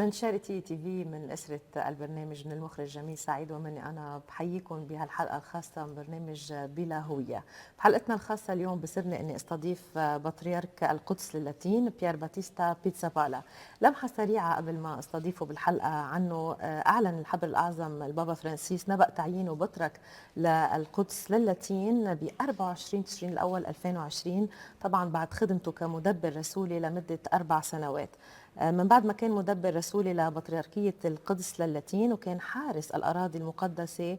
من شاريتي تي في، من أسرة البرنامج، من المخرج جميل سعيد ومني أنا بحييكم بهالحلقة الخاصة من برنامج بلا هوية. بحلقتنا الخاصة اليوم بسرني أني استضيف بطريرك القدس للاتين بيار باتيستا بيتسابالا. لمحة سريعة قبل ما استضيفه بالحلقة عنه، أعلن الحبر الأعظم البابا فرانسيس نبأ تعيينه بطرك للقدس للاتين ب 24 تشرين الأول 2020، طبعا بعد خدمته كمدبر رسولي لمدة 4 سنوات. من بعد ما كان مدبر رسولي لبطريركية القدس للاتين، وكان حارس الأراضي المقدسة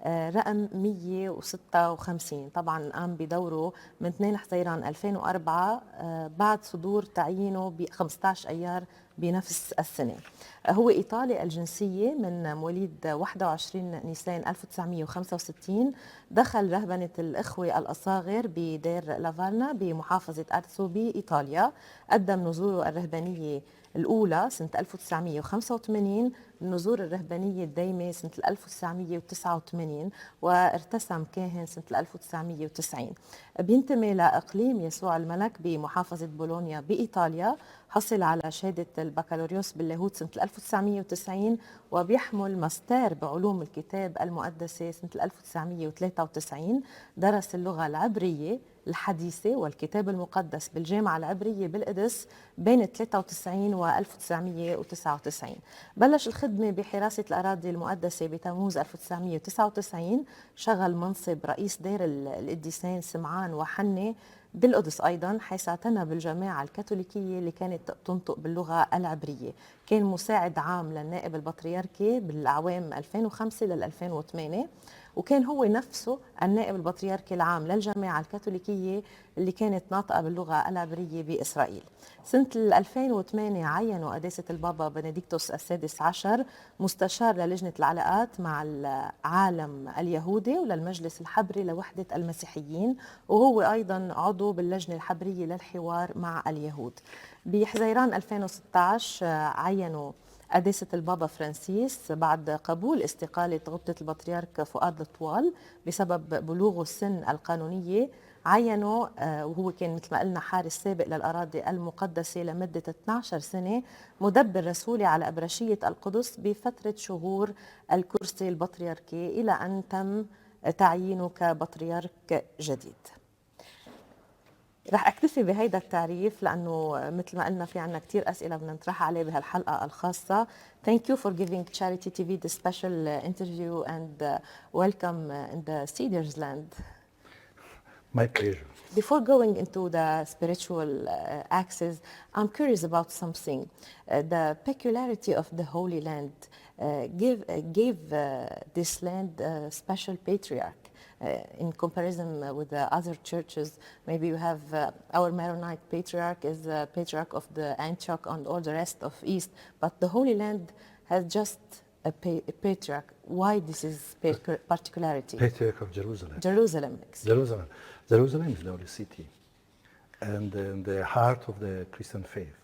رقم 156. طبعا قام بدوره من 2 حزيران 2004 بعد صدور تعيينه ب 15 أيار بنفس السنة. هو إيطالي الجنسية، من مواليد 21 نيسان 1965. دخل رهبنة الإخوة الأصاغر بدير لافالنا بمحافظة أرسو بإيطاليا. قدم نذوره الرهبانية الأولى سنة 1985، النذور الرهبانية الدايمة سنة 1989، وارتسم كاهن سنة 1990. بينتمي لإقليم يسوع الملك بمحافظة بولونيا بإيطاليا. حصل على شهادة البكالوريوس باللاهوت سنة 1990، وبيحمل ماستر بعلوم الكتاب المقدسة سنة 1993. درس اللغة العبرية الحديثة والكتاب المقدس بالجامعة العبرية بالقدس بين 93 و 1999. بلش الخدمة بحراسة الأراضي المقدسة بتموز 1999. شغل منصب رئيس دير القديسين سمعان وحنة بالقدس أيضا، حيث اعتنى بالجماعة الكاثوليكية اللي كانت تنطق باللغة العبرية. كان مساعد عام للنائب البطريركي بالأعوام 2005 لل 2008، وكان هو نفسه النائب البطريركي العام للجماعة الكاثوليكية اللي كانت ناطقة باللغة العبرية بإسرائيل. سنة 2008 عينوا قداسة البابا بنديكتوس السادس عشر مستشار للجنة العلاقات مع العالم اليهودي وللمجلس الحبري لوحدة المسيحيين، وهو أيضا عضو باللجنة الحبرية للحوار مع اليهود. بحزيران 2016 عينوا قداسة البابا فرانسيس بعد قبول استقالة غبطة البطريرك فؤاد الطوال بسبب بلوغه السن القانونية. عينه وهو كان مثل ما قلنا حارس سابق للأراضي المقدسة لمدة 12 سنة مدبر رسولي على أبرشية القدس بفترة شهور الكرسي البطريركي، إلى أن تم تعيينه كبطريرك جديد. رح اكتفي بهيدا التعريف لانه مثل ما قلنا في عنا كثير اسئله بدنا نطرحها عليه بهالحلقه الخاصه. Thank you for giving Charity TV the special interview and welcome in the Cedars land. My pleasure. Before going into the spiritual axis, I'm curious about something. The peculiarity of the Holy Land gave this land a special patriarch. In comparison with the other churches, maybe you have our Maronite patriarch is the patriarch of the Antioch and all the rest of East, but the Holy Land has just a patriarch. Why this is particularity? Patriarch of Jerusalem. Jerusalem. Jerusalem is the holy city and the heart of the Christian faith.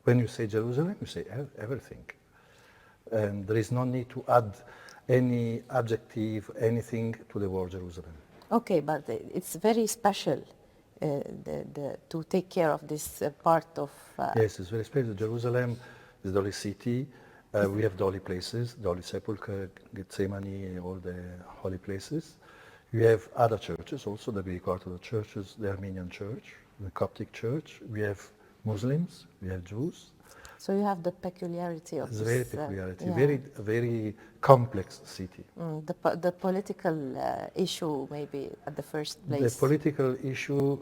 When you say Jerusalem, you say everything. And there is no need to add any adjective, anything to the word Jerusalem. Okay, but it's very special to take care of this part of... Yes, it's very special. Jerusalem is the holy city. We have the holy places, the Holy Sepulchre, Gethsemane, all the holy places. We have other churches also, the Greek Orthodox churches, the Armenian church, the Coptic church. We have Muslims, we have Jews. So you have the peculiarity of it's this... very peculiarity, very complex city. The political issue maybe at the first place. The political issue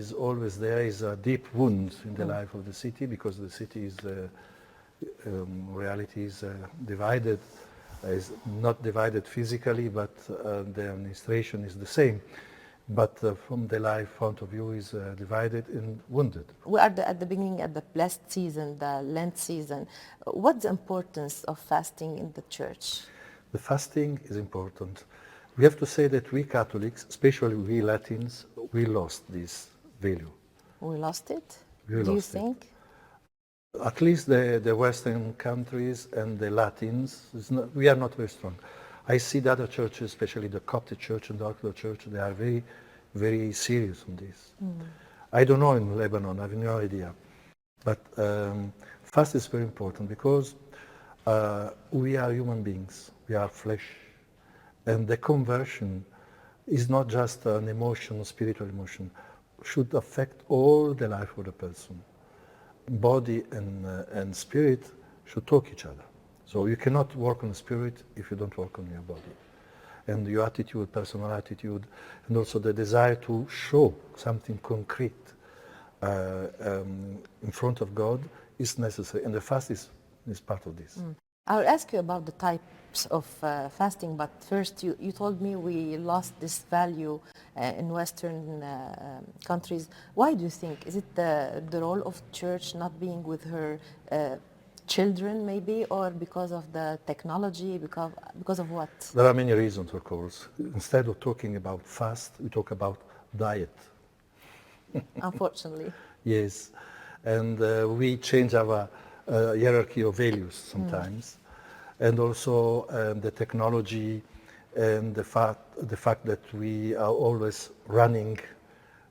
is always there, is a deep wound in the life of the city, because the city is, reality is divided, is not divided physically, but the administration is the same. But from the life point of view is divided and wounded. We are at the beginning of the blessed season, the Lent season. What's the importance of fasting in the church? The fasting is important. We have to say that we Catholics, especially we Latins, we lost this value. We lost it? Do you think? At least the Western countries and the Latins, we are not very strong. I see the other churches, especially the Coptic church and the Orthodox church, they are very, very serious on this. I don't know in Lebanon, I have no idea. But Fast is very important because we are human beings, we are flesh, and the conversion is not just an emotion, a spiritual emotion, should affect all the life of the person. Body and spirit should talk each other. So you cannot work on the spirit if you don't work on your body. And your attitude, personal attitude, and also the desire to show something concrete in front of God is necessary. And the fast is part of this. I'll ask you about the types of fasting, but first you told me we lost this value in Western countries. Why do you think? Is it the role of church not being with her children maybe, or because of the technology, because of what? There are many reasons, of course. Instead of talking about fast, we talk about diet. Unfortunately. Yes, and we change our hierarchy of values sometimes, and also the technology and the fact that we are always running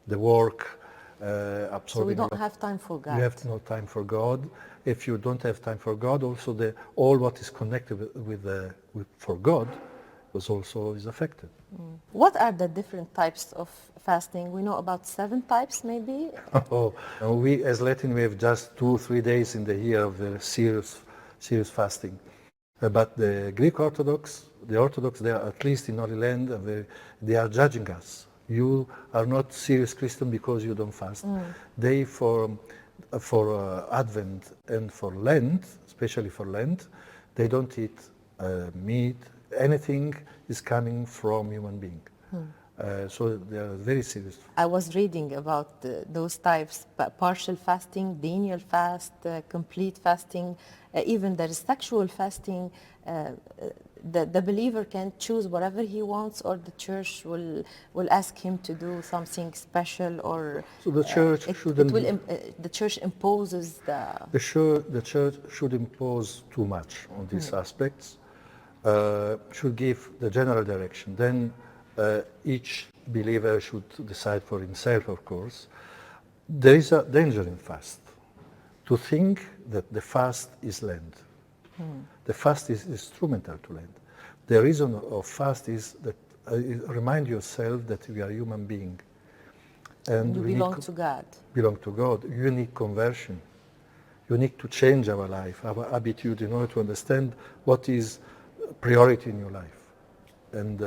the work, absorbing. So we don't have time for God. You have no time for God. If you don't have time for God, also all what is connected with for God is affected. What are the different types of fasting? We know about 7 types maybe. We as Latin, we have just 2-3 days in the year of the serious fasting. But the Greek Orthodox, they are at least in Holy Land, they are judging us. You are not serious Christian because you don't fast. They for Advent and for Lent, especially for Lent, they don't eat meat. Anything is coming from human being. So they are very serious. I was reading about those types: partial fasting, Daniel fast, complete fasting, even there is sexual fasting. The believer can choose whatever he wants, or the church will ask him to do something special, or so the church the church imposes the church should impose too much on these aspects. Should give the general direction. Then each believer should decide for himself, of course. There is a danger in fast, to think that the fast is Lent. The fast is instrumental to Lent. The reason of fast is that remind yourself that we are human being. And you belong to God. Belong to God. You need conversion. You need to change our life, our attitude, in order to understand what is priority in your life. And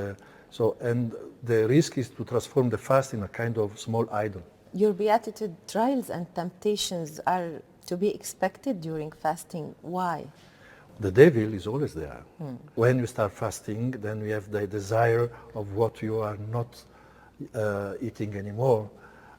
the risk is to transform the fast in a kind of small idol. Your beatitude, trials and temptations are to be expected during fasting. Why? The devil is always there. When you start fasting, then we have the desire of what you are not eating anymore.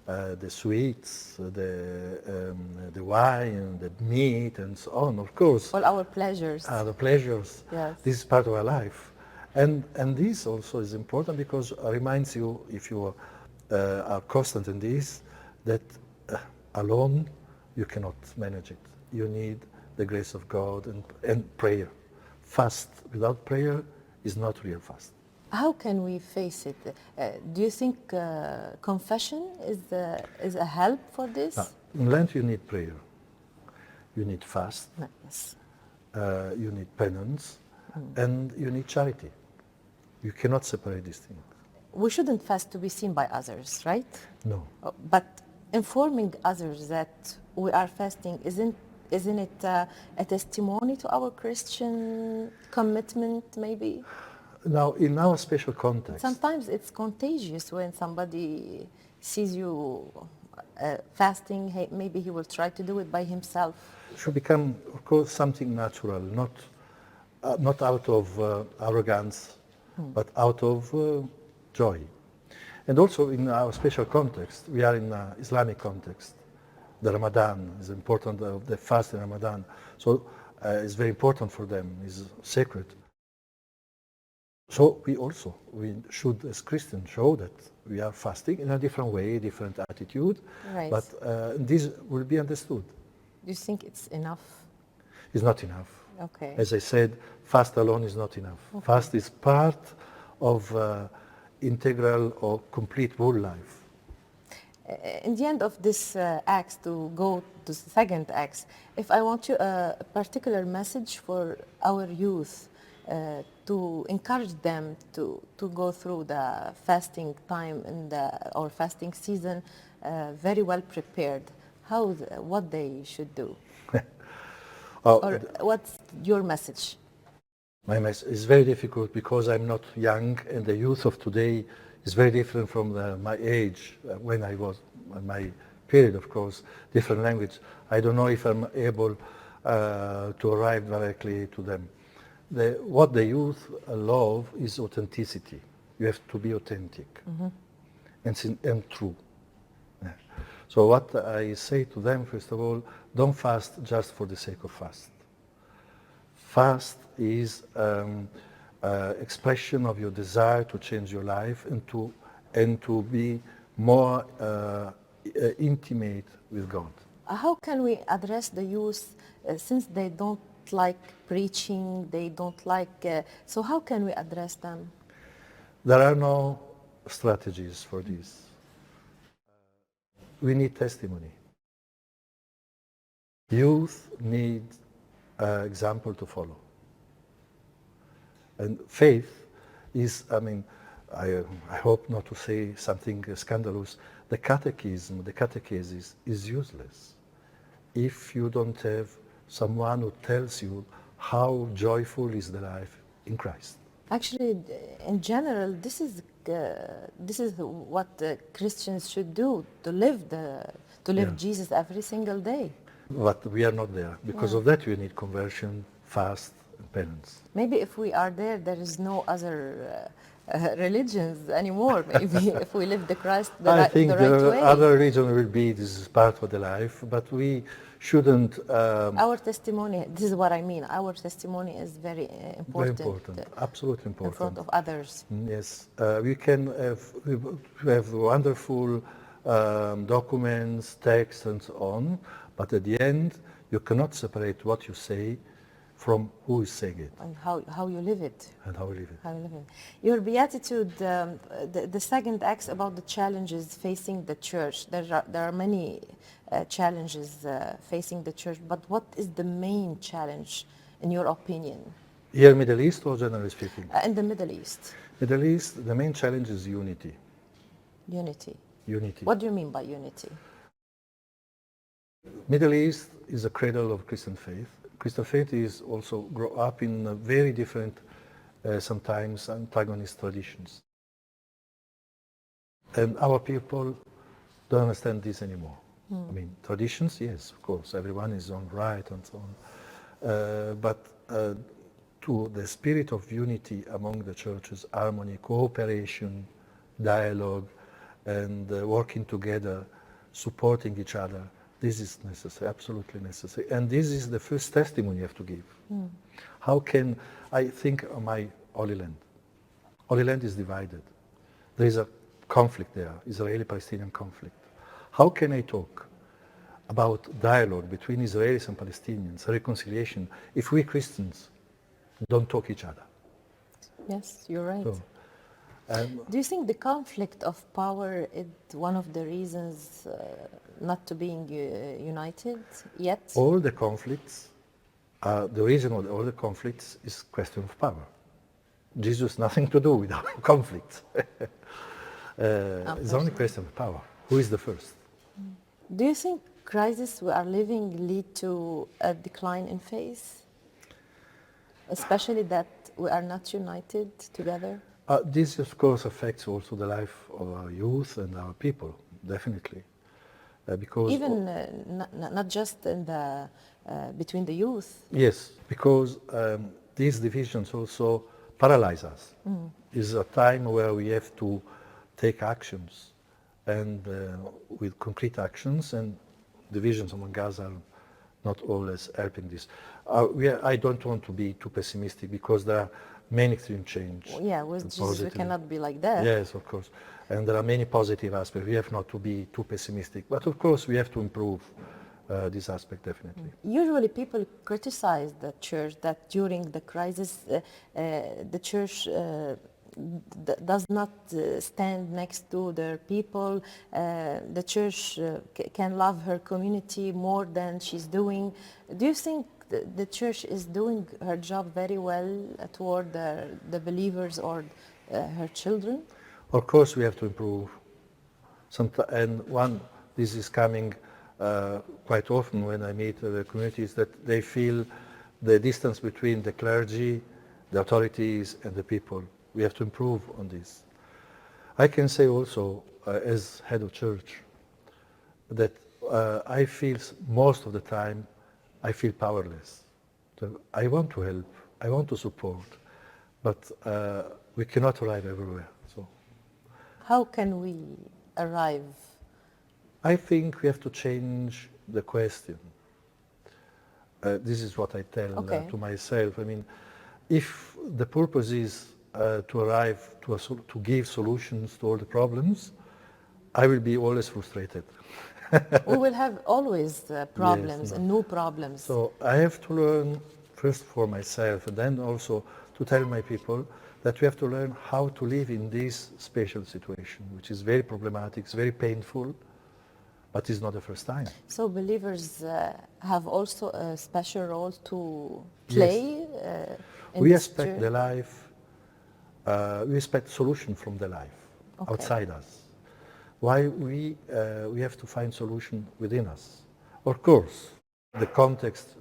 The sweets, the wine, the meat, and so on, of course. All our pleasures. The pleasures. Yes. This is part of our life. And this also is important because it reminds you, if you are constant in this, that alone you cannot manage it. You need the grace of God and prayer. Fast without prayer is not real fast. How can we face it? Do you think confession is a help for this? In Lent you need prayer. You need fast. Yes. You need penance. And you need charity. You cannot separate these things. We shouldn't fast to be seen by others, right? No. But informing others that we are fasting, isn't it a testimony to our Christian commitment, maybe? Now, in our special context... Sometimes it's contagious when somebody sees you fasting. Maybe he will try to do it by himself. It should become, of course, something natural, not out of arrogance, but out of joy. And also in our special context, we are in an Islamic context. The Ramadan is important, the fast in Ramadan. So it's very important for them, it's sacred. So we should, as Christians, show that we are fasting in a different way, different attitude. Right. But this will be understood. Do you think it's enough? It's not enough. Okay. As I said, fast alone is not enough. Okay. Fast is part of integral or complete whole life. In the end of this acts, to go to the second acts, if I want a particular message for our youth to encourage them to go through the fasting time or fasting season very well prepared, what they should do? Or what's your message? My message is very difficult because I'm not young, and the youth of today is very different from my age when I was my period, of course, different language. I don't know if I'm able to arrive directly to them. What the youth love is authenticity. You have to be authentic and true. Yeah. So what I say to them, first of all, don't fast just for the sake of fast. Fast is expression of your desire to change your life and to be more intimate with God. How can we address the youth since they don't like preaching, they don't like, so how can we address them? There are no strategies for this. We need testimony. Youth need example to follow. And faith is, I hope not to say something scandalous, the catechesis is useless if you don't have someone who tells you how joyful is the life in Christ. Actually, in general, this is what Christians should do, to live Jesus every single day. But we are not there. Because of that, we need conversion, fast, and penance. Maybe if we are there is no other religions anymore. Maybe if we live the Christ the I right think the right way. Other religion will be, this is part of the life, but we shouldn't... our testimony, this is what I mean, our testimony is very important. Very important, absolutely important. In front of others. Yes, we can have wonderful documents, texts and so on, but at the end, you cannot separate what you say from who is saying it. And how you live it. And how we live it. How you live it. Your beatitude, the second acts about the challenges facing the church. There are many challenges facing the church, but what is the main challenge in your opinion? Here, Middle East or generally speaking? In the Middle East. Middle East, the main challenge is unity. Unity. Unity. What do you mean by unity? Middle East is a cradle of Christian faith. Christian faith is also grow up in very different, sometimes antagonist traditions. And our people don't understand this anymore. I mean, traditions, yes, of course, everyone is on right and so on. But to the spirit of unity among the churches, harmony, cooperation, dialogue, and working together, supporting each other, this is necessary, absolutely necessary. And this is the first testimony you have to give. How can, I think of my Holy Land. Holy Land is divided. There is a conflict there, Israeli-Palestinian conflict. How can I talk about dialogue between Israelis and Palestinians, reconciliation, if we Christians don't talk each other? Yes, you're right. So, do you think the conflict of power is one of the reasons not to being united yet? All the conflicts, the reason of all the conflicts is question of power. Jesus nothing to do with our conflicts. It's only question of power. Who is the first? Do you think crises we are living lead to a decline in faith? Especially that we are not united together? This, of course, affects also the life of our youth and our people, definitely. Because even not just in between the youth. Yes, because these divisions also paralyze us. It's a time where we have to take actions, and with concrete actions, and divisions among us are not always helping this. I don't want to be too pessimistic because there are many things change. Yeah, with Jesus we cannot be like that. Yes, of course. And there are many positive aspects. We have not to be too pessimistic. But of course we have to improve this aspect definitely. Usually people criticize the church that during the crisis the church does not stand next to their people. The church can love her community more than she's doing. Do you think the church is doing her job very well toward the believers or her children? Of course, we have to improve. This is coming quite often when I meet the communities, that they feel the distance between the clergy, the authorities, and the people. We have to improve on this. I can say also, as head of church, that I feel most of the time, I feel powerless. So I want to help, I want to support, but we cannot arrive everywhere. So, how can we arrive? I think we have to change the question. This is what I tell to myself. I mean, if the purpose is to arrive to give solutions to all the problems, I will be always frustrated. We will have always problems, Yes, and new problems. So I have to learn first for myself, and then also to tell my people that we have to learn how to live in this special situation, which is very problematic, it's very painful, but it's not the first time. So believers have also a special role to play. Yes. In We this expect journey? the life, we expect solution from the life outside us. Why we have to find solution within us. Of course, the context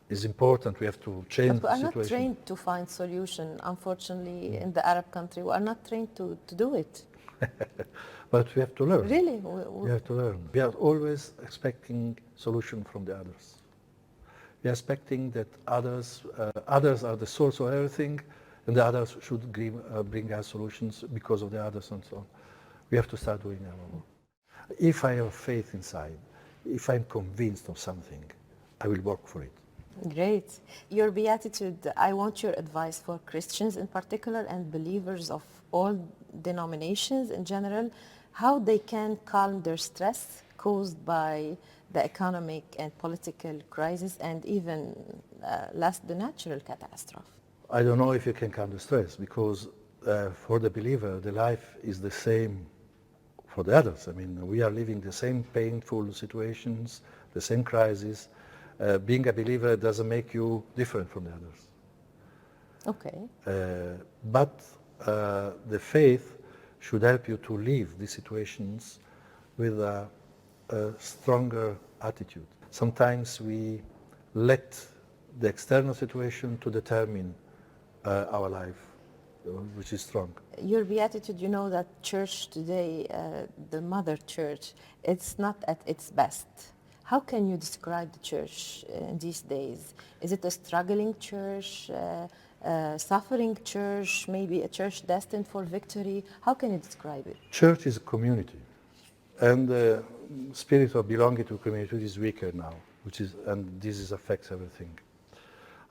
is important. We have to change But we the are situation. not trained to find solution, unfortunately, in the Arab country. We are not trained to do it. But we have to learn. Really? We have to learn. We are always expecting solution from the others. We are expecting that others are the source of everything, and the others should bring us solutions because of the others and so on. We have to start doing our own. If I have faith inside, if I'm convinced of something, I will work for it. Great. Your beatitude, I want your advice for Christians in particular and believers of all denominations in general, how they can calm their stress caused by the economic and political crisis and even last the natural catastrophe. I don't know if you can calm the stress, because for the believer, the life is the same for the others. I mean, we are living the same painful situations, the same crisis. Being a believer doesn't make you different from the others. Okay. But the faith should help you to live these situations with a stronger attitude. Sometimes we let the external situation to determine our life, which is strong. Your beatitude, you know that church today, the mother church, it's not at its best. How can you describe the church in these days? Is it a struggling church, suffering church, maybe a church destined for victory? How can you describe it? Church is a community, and the spirit of belonging to a community is weaker now, and this affects everything.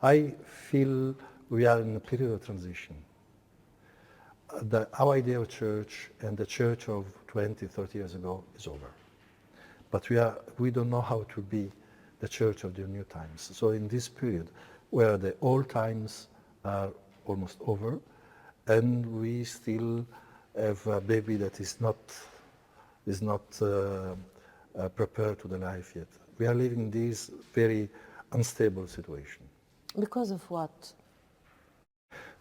I feel we are in a period of transition. Our idea of church and the church of 20, 30 years ago is over. But we don't know how it will be the church of the new times. So in this period, where the old times are almost over, and we still have a baby that is not prepared to the life yet. We are living in this very unstable situation. Because of what?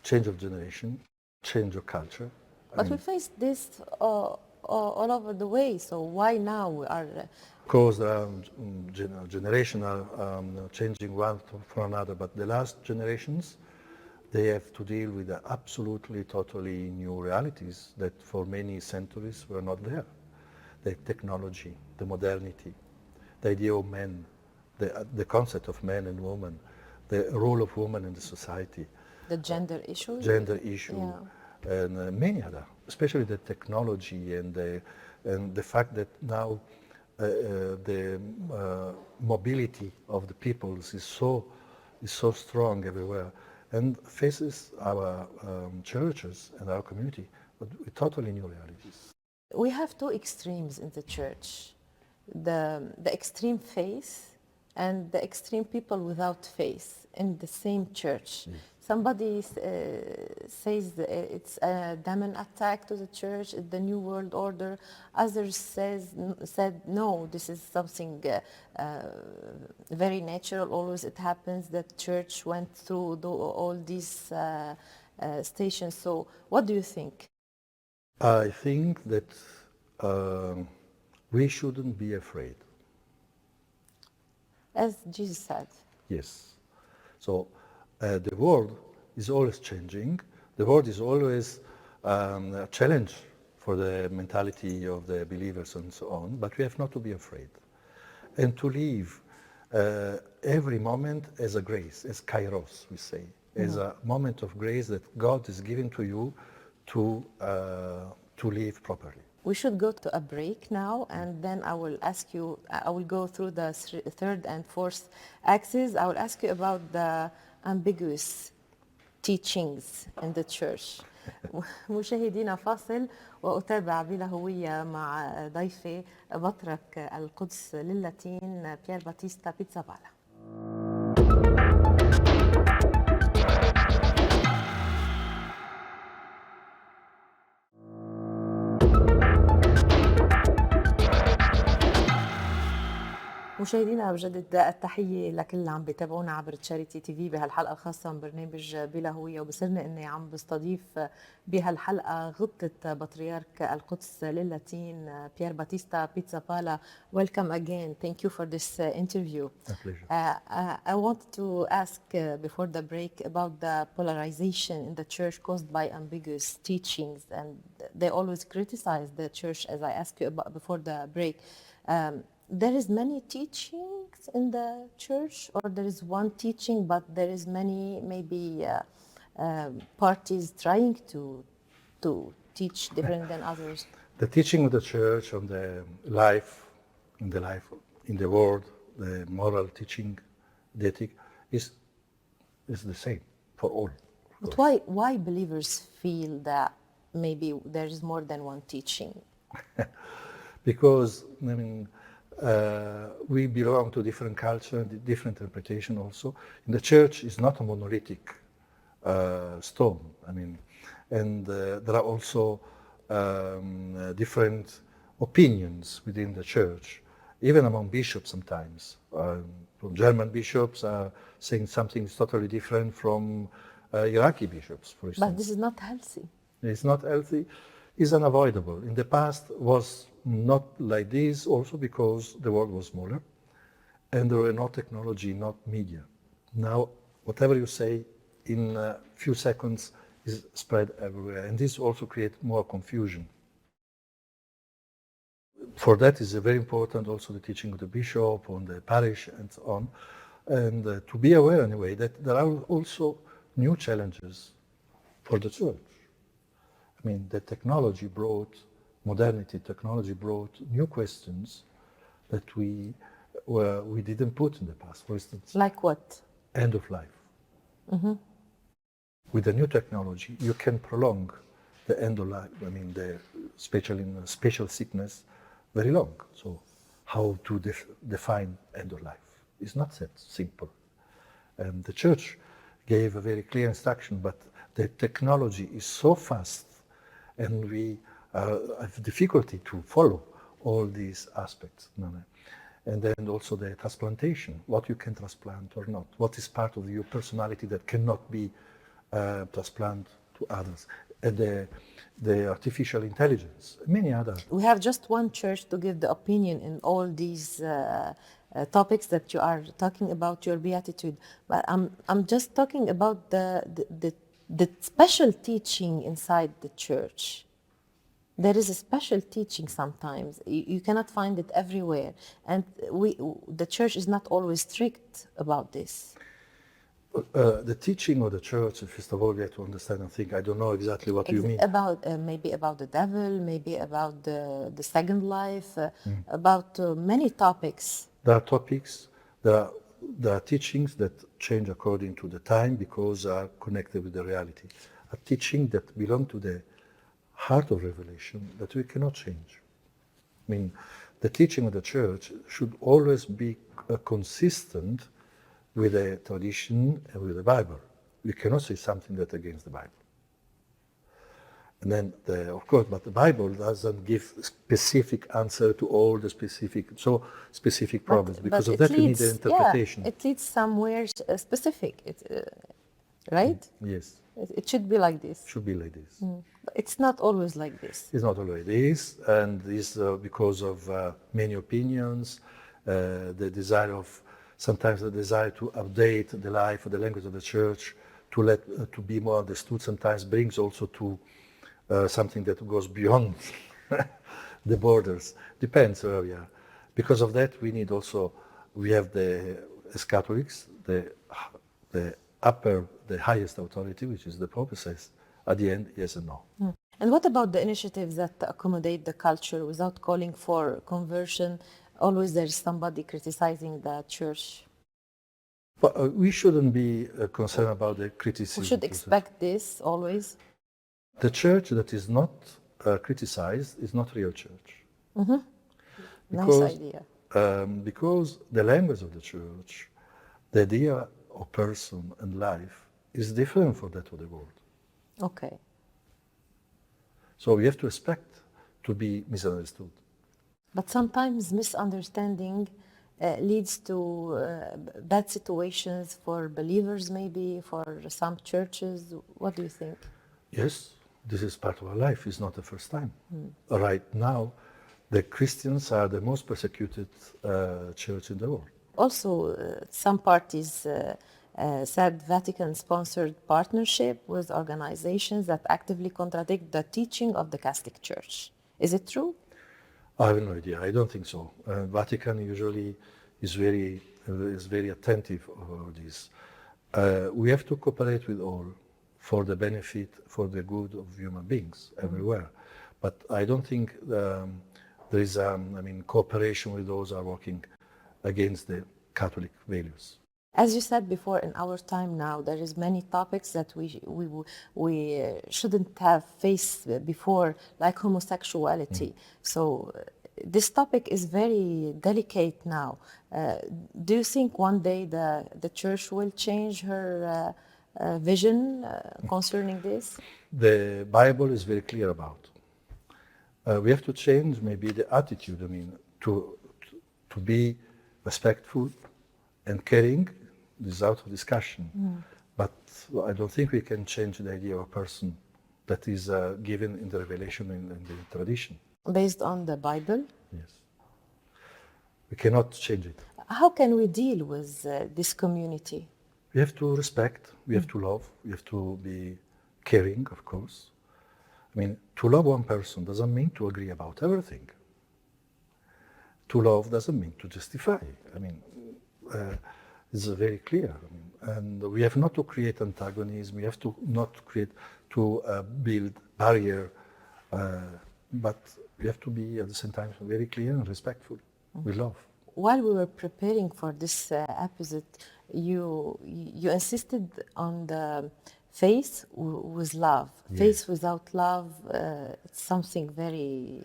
Change of generation, change of culture. But we face this all over the way, so why now we are... Because the generation are changing one from another, but the last generations, they have to deal with the absolutely, totally new realities that for many centuries were not there. The technology, the modernity, the idea of men, the concept of man and woman, the role of woman in the society. The gender issue? Gender issue, yeah. And many other, especially the technology and the fact that now the mobility of the peoples is so strong everywhere, and faces our churches and our community with totally new realities. We have two extremes in the church, the extreme faith and the extreme people without faith in the same church. Yes. Somebody says it's a demon attack to the church, it's the new world order. Others said no, this is something very natural. Always it happens that church went through all these stations. So what do you think? I think that we shouldn't be afraid. As Jesus said. Yes. So the world is always changing. The world is always a challenge for the mentality of the believers and so on, but we have not to be afraid. And to live every moment as a grace, as kairos, we say, as a moment of grace that God is giving to you to live properly. We should go to a break now, and then I will go through the third and fourth axis. I will ask you about the ambiguous teachings in the church. مشاهدينا فاصل وأتابع بلا هوية مع ضيفي بطريرك القدس للاتين بيار باتيستا بيتسابالا. مشاهدينا بجدد التحية لكل اللي عم بيتابعونا عبر تشاريتي تي في بهالحلقة الخاصة من برنامج بلا هوية، وبصرني اني عم بستضيف بهالحلقة غبطة بطريرك القدس للاتين بيار باتيستا بيتسابالا. Welcome again. Thank you for this interview. A pleasure. I wanted to ask before the break about the polarization in the church caused by ambiguous teachings, and they always criticize the church, as I asked you about before the break. There is many teachings in the church, or there is one teaching, but there is many maybe parties trying to teach different than others. The teaching of the church on the life, in the world, the moral teaching, the ethic, is the same for all. But why believers feel that maybe there is more than one teaching? Because, I mean, we belong to different culture, different interpretation also. In the church, it's not a monolithic stone. I mean, and there are also different opinions within the church, even among bishops sometimes. German bishops are saying something is totally different from Iraqi bishops, for instance. But this is not healthy. It's not healthy. It's unavoidable. In the past was not like this, also because the world was smaller and there were no technology, not media. Now, whatever you say in a few seconds is spread everywhere, and this also creates more confusion. For that is very important also the teaching of the bishop on the parish and so on, and to be aware anyway that there are also new challenges for the church. I mean, the technology brought technology brought new questions that we didn't put in the past. For instance, like what? End of life. Mm-hmm. With the new technology, you can prolong the end of life. I mean, especially in special sickness, very long. So, how to define end of life? It's not that simple. And the church gave a very clear instruction, but the technology is so fast, and we have difficulty to follow all these aspects. And then also the transplantation, what you can transplant or not, what is part of your personality that cannot be transplanted to others, and the artificial intelligence, many other. We have just one church to give the opinion in all these topics that you are talking about, your beatitude. But I'm just talking about the special teaching inside the church. There is a special teaching sometimes. You cannot find it everywhere. And the church is not always strict about this. The teaching of the church, first of all, you have to understand and think, I don't know exactly what you mean. About maybe about the devil, maybe about the second life, about many topics. There are topics, there are teachings that change according to the time because they are connected with the reality. A teaching that belongs to the heart of revelation that we cannot change. I mean, the teaching of the church should always be consistent with the tradition and with the Bible. you cannot say something that's against the Bible. And then, of course, but the Bible doesn't give specific answer to all the specific problems. Because of that, you need the interpretation. Yeah, it leads somewhere specific, right? Yes. It should be like this. Should be like this. But it's not always like this. It's not always this, and this because of many opinions, the desire to update the life or the language of the church, to be more understood. Sometimes brings also to something that goes beyond the borders. Depends where we are. Because of that, we have as Catholics, the highest authority, which is the Pope, says at the end, yes and no. And what about the initiatives that accommodate the culture without calling for conversion? Always there's somebody criticizing the church. But we shouldn't be concerned about the criticism. We should expect this always. The church that is not criticized is not real church. Mm-hmm. Nice idea. Because the language of the church, the idea of person and life is different from that of the world. Okay. So we have to expect to be misunderstood. But sometimes misunderstanding leads to bad situations for believers, maybe for some churches. What do you think? Yes, this is part of our life. It's not the first time. Right now, the Christians are the most persecuted church in the world. Also, some parties said Vatican-sponsored partnership with organizations that actively contradict the teaching of the Catholic Church. Is it true? I have no idea. I don't think so. Vatican usually is very attentive over this. We have to cooperate with all for the benefit, for the good of human beings everywhere. But I don't think there is, cooperation with those who are working against the Catholic values. As you said before, in our time now, there is many topics that we shouldn't have faced before, like homosexuality. So this topic is very delicate now. Do you think one day the church will change her vision concerning this? The Bible is very clear about. We have to change maybe the attitude. To be respectful and caring. This is out of discussion. But I don't think we can change the idea of a person that is given in the revelation and in the tradition. Based on the Bible? Yes. We cannot change it. How can we deal with this community? We have to respect, we have to love, we have to be caring, of course. To love one person doesn't mean to agree about everything. To love doesn't mean to justify. It's very clear. And we have not to create antagonism. We have to not build barrier, but we have to be at the same time very clear and respectful with love. While we were preparing for this episode, you insisted on the faith with love. Yes. Faith without love, it's something very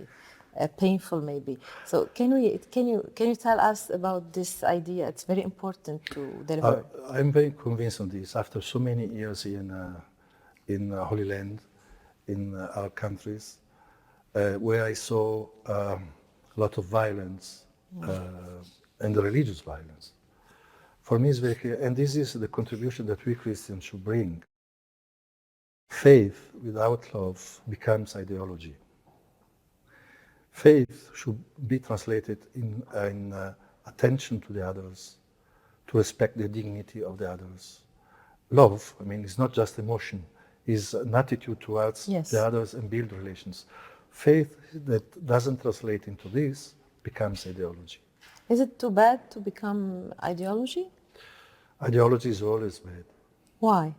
painful, maybe. So can you tell us about this idea? It's very important to deliver. I'm very convinced on this. After so many years in Holy Land, in our countries, where I saw a lot of violence and religious violence. For me, it's very clear, and this is the contribution that we Christians should bring. Faith without love becomes ideology. Faith should be translated in attention to the others, to respect the dignity of the others. Love, is not just emotion, is an attitude towards the others and build relations. Faith that doesn't translate into this becomes ideology. Is it too bad to become ideology? Ideology is always bad. Why?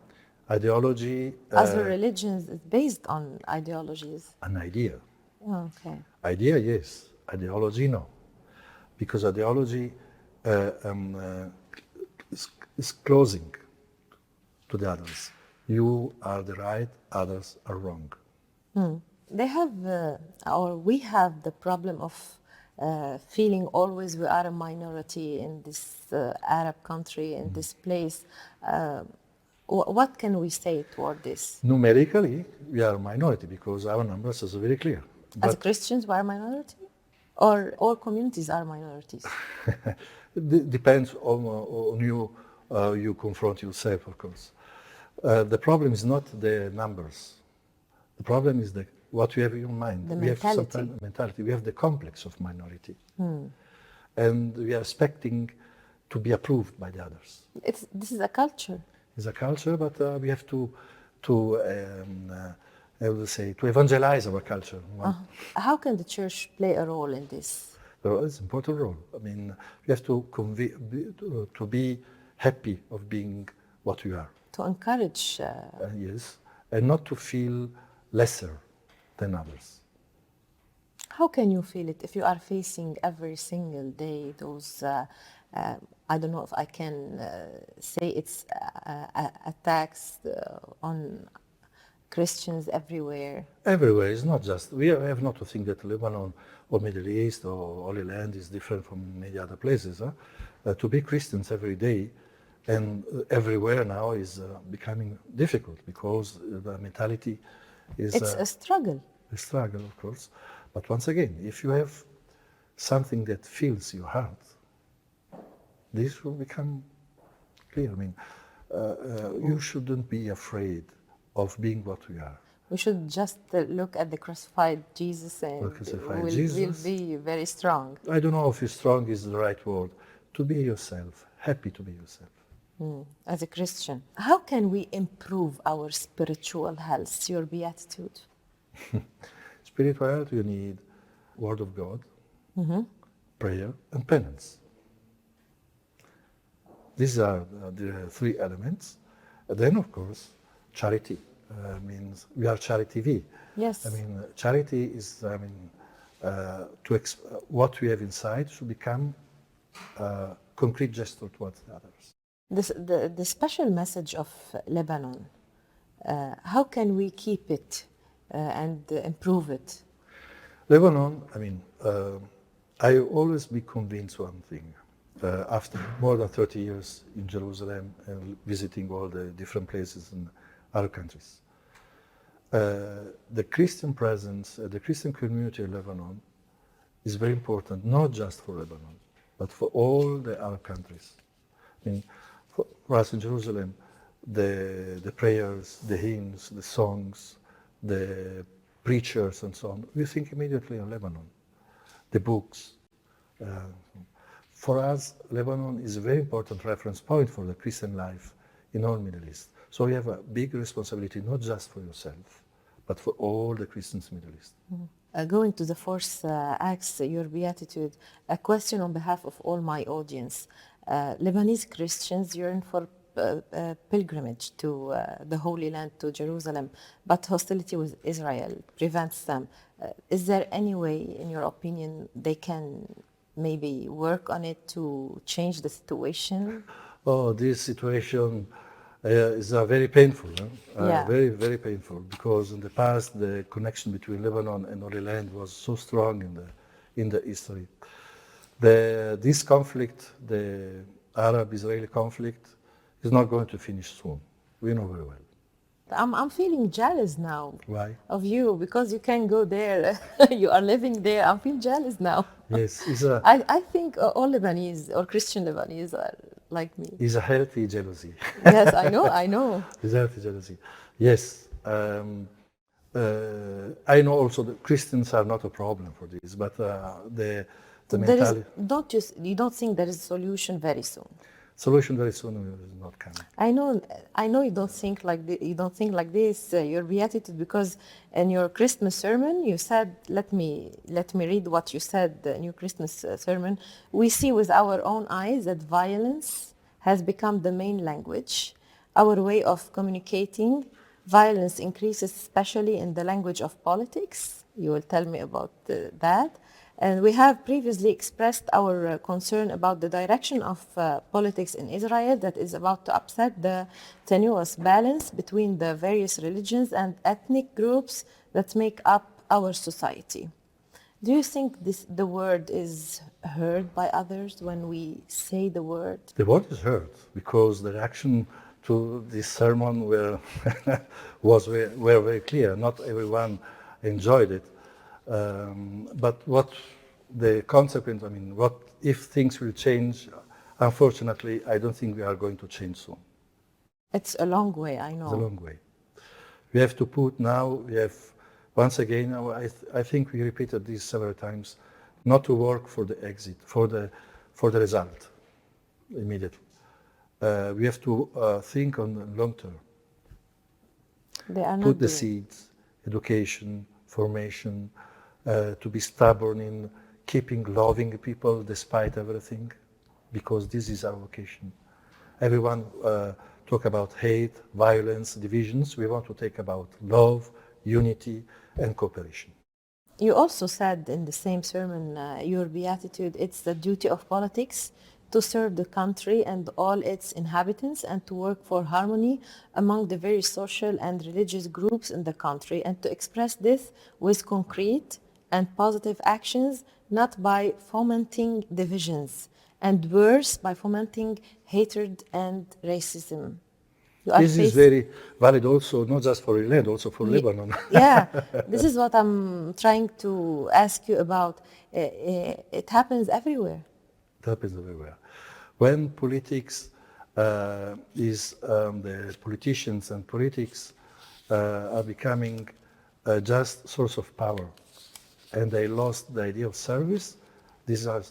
Ideology... Other religions is based on ideologies. An idea. Oh, okay. Idea, yes. Ideology, no. Because ideology is closing to the others. You are the right, others are wrong. They have, or we have the problem of feeling always we are a minority in this Arab country, in this place. What can we say toward this? Numerically, we are a minority because our numbers are very clear. As Christians, we are a minority? Or all communities are minorities? Depends on you. You confront yourself, of course. The problem is not the numbers. The problem is what you have in your mind. The we mentality. have sometimes mentality. We have the complex of minority. And we are expecting to be approved by the others. This is a culture. It's a culture, but we have to evangelize our culture. How can the church play a role in this? There is an important role. I mean, we have to be happy of being what we are. To encourage. Yes, and not to feel lesser than others. How can you feel it if you are facing every single day those, I don't know if I can say it's attacks on Christians everywhere? Everywhere. It's not just, we have not to think that Lebanon or Middle East or Holy Land is different from many other places. To be Christians every day and everywhere now is becoming difficult because the mentality is... It's a struggle. A struggle, of course. But once again, if you have something that fills your heart, this will become clear. I mean, you shouldn't be afraid of being what we are. We should just look at the crucified Jesus and we'll be very strong. I don't know if strong is the right word. To be yourself, happy to be yourself. As a Christian, how can we improve our spiritual health, your beatitude? Spiritual health, you need Word of God, prayer, and penance. These are the three elements. And then, of course, charity means we are charity V. Yes. I mean, charity is, what we have inside should become a concrete gesture towards the others. The special message of Lebanon, how can we keep it and improve it? Lebanon, I always be convinced one thing. After more than 30 years in Jerusalem and visiting all the different places in other countries, the Christian presence, the Christian community in Lebanon is very important, not just for Lebanon, but for all the Arab countries. I mean, for us in Jerusalem, the prayers, the hymns, the songs, the preachers and so on, we think immediately of Lebanon. The books. For us, Lebanon is a very important reference point for the Christian life in all Middle East. So you have a big responsibility, not just for yourself, but for all the Christians in the Middle East. Going to the fourth act, your beatitude, a question on behalf of all my audience. Lebanese Christians yearn for pilgrimage to the Holy Land, to Jerusalem, but hostility with Israel prevents them. Is there any way, in your opinion, they can maybe work on it to change the situation? Oh, this situation is very painful. Very, very painful, because in the past the connection between Lebanon and Holy Land was so strong in the history. This conflict, the Arab-Israeli conflict, is not going to finish soon. We know very well. I'm feeling jealous now. Why? Of you, because you can go there. You are living there. I feel jealous now. Yes, I think all Lebanese or Christian Lebanese are like me. It's a healthy jealousy. Yes, I know. It's a healthy jealousy. Yes. I know also that Christians are not a problem for this, but the mentality... You don't think there is a solution very soon? Solution very soon is not coming. I know you don't think like this. Your beatitude, because in your Christmas sermon you said, let me read what you said in your Christmas sermon. We see with our own eyes that violence has become the main language, our way of communicating. Violence increases, especially in the language of politics. You will tell me about that. And we have previously expressed our concern about the direction of politics in Israel that is about to upset the tenuous balance between the various religions and ethnic groups that make up our society. Do you think the word is heard by others when we say the word? The word is heard because the reaction to this sermon were very clear. Not everyone enjoyed it, but what the consequence? I mean, what if things will change? Unfortunately, I don't think we are going to change soon. It's a long way, I know. It's a long way. We have to put now. We have once again. I think we repeated this several times. Not to work for the exit, for the result immediately. We have to think on the long term. Put the seeds, education, formation, to be stubborn in keeping loving people despite everything, because this is our vocation. Everyone talk about hate, violence, divisions. We want to take about love, unity, and cooperation. You also said in the same sermon, your beatitude, it's the duty of politics to serve the country and all its inhabitants and to work for harmony among the various social and religious groups in the country, and to express this with concrete and positive actions, not by fomenting divisions, and worse, by fomenting hatred and racism. This is very valid also, not just for Ireland, also for Lebanon. Yeah, this is what I'm trying to ask you about. It happens everywhere. It happens everywhere. When politics the politicians and politics are becoming just source of power, and they lost the idea of service, these are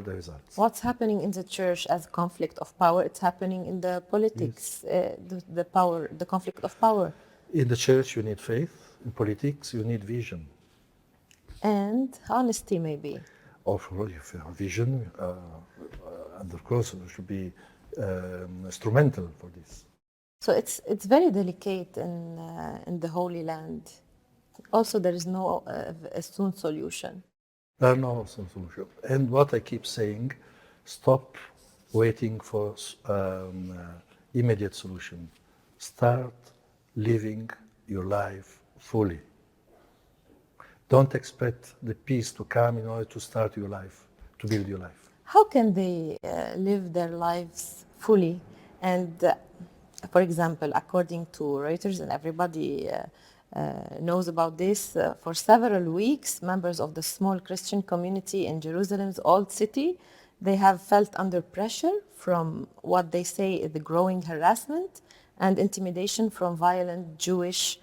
the results. What's happening in the church as conflict of power? It's happening in the politics, yes. The conflict of power. In the church, you need faith. In politics, you need vision. And honesty, maybe. Overall, if you have vision, and of course, it should be instrumental for this. So it's very delicate in the Holy Land. Also, there is no a soon solution. There are no solution. And what I keep saying, stop waiting for immediate solution. Start living your life fully. Don't expect the peace to come in order to start your life, to build your life. How can they live their lives fully? And for example, according to Reuters, and everybody knows about this, for several weeks, members of the small Christian community in Jerusalem's old city, they have felt under pressure from what they say is the growing harassment and intimidation from violent Jewish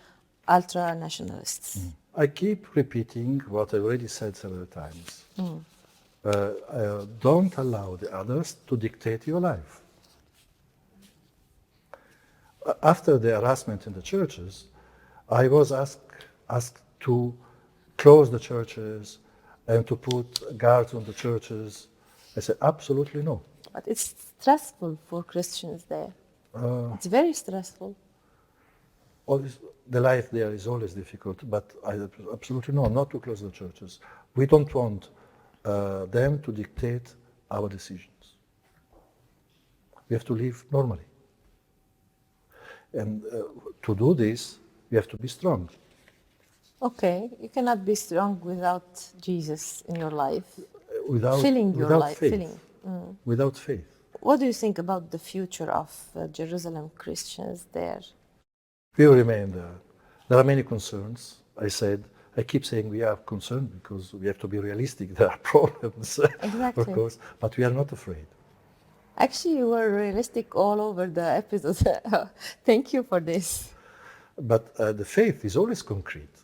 ultra-nationalists. I keep repeating what I already said several times. Don't allow the others to dictate your life. After the harassment in the churches, I was asked to close the churches and to put guards on the churches. I said, absolutely no. But it's stressful for Christians there. It's very stressful. The life there is always difficult, but I absolutely no, not to close the churches. We don't want them to dictate our decisions. We have to live normally. And to do this, we have to be strong. Okay, you cannot be strong without Jesus in your life. Without faith. Without faith. What do you think about the future of Jerusalem Christians there? We will remain there. There are many concerns. I keep saying we are concerned because we have to be realistic. There are problems, exactly. Of course, but we are not afraid. Actually, you were realistic all over the episode. Thank you for this. But the faith is always concrete.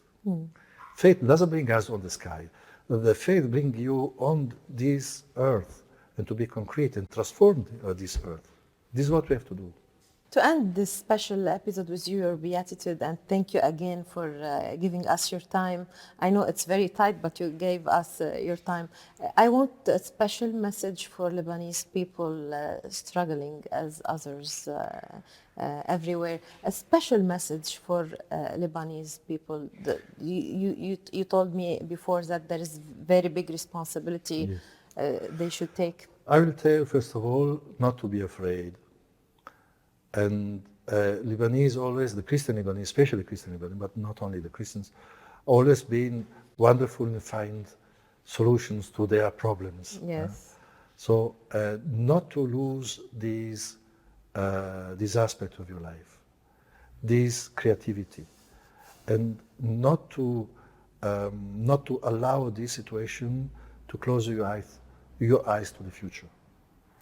Faith doesn't bring us on the sky. The faith brings you on this earth and to be concrete and transform this earth. This is what we have to do. To end this special episode with your beatitude, and thank you again for giving us your time. I know it's very tight, but you gave us your time. I want a special message for Lebanese people struggling as others everywhere. A special message for Lebanese people. You told me before that there is very big responsibility they should take. I will tell you, first of all, not to be afraid. And Lebanese always, the Christian Lebanese, especially Christian Lebanese, but not only the Christians, always been wonderful and find solutions to their problems. Yes. So not to lose this this aspect of your life, this creativity, and not to allow this situation to close your eyes to the future.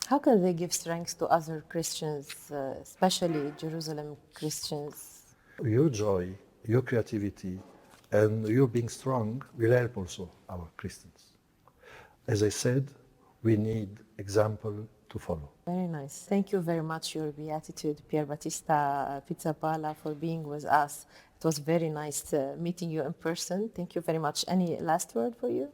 How can they give strength to other Christians, especially Jerusalem Christians? Your joy, your creativity, and your being strong will help also our Christians. As I said, we need example to follow. Very nice. Thank you very much, Your Beatitude, Bاتيستا, Bitsabala, for being with us. It was very nice meeting you in person. Thank you very much. Any last word for you?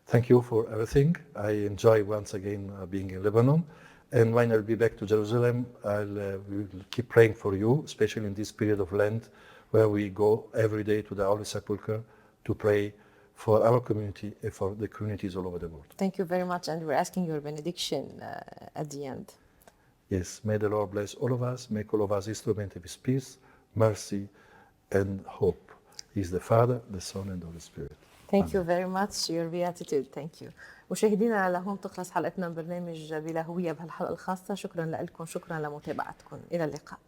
Thank you for everything. I enjoy once again being in Lebanon. And when I'll be back to Jerusalem, we will keep praying for you, especially in this period of Lent, where we go every day to the Holy Sepulchre to pray for our community and for the communities all over the world. Thank you very much, and we're asking your benediction at the end. Yes, may the Lord bless all of us, make all of us instruments of His peace, mercy, and hope. He is the Father, the Son, and the Holy Spirit. Thank you very much, Your Beatitude. Thank you. مشاهدينا لهون تخلص حلقتنا من برنامج بلا هوية بهالحلقة الخاصة. شكرا لكم، شكرا لمتابعتكم. إلى اللقاء.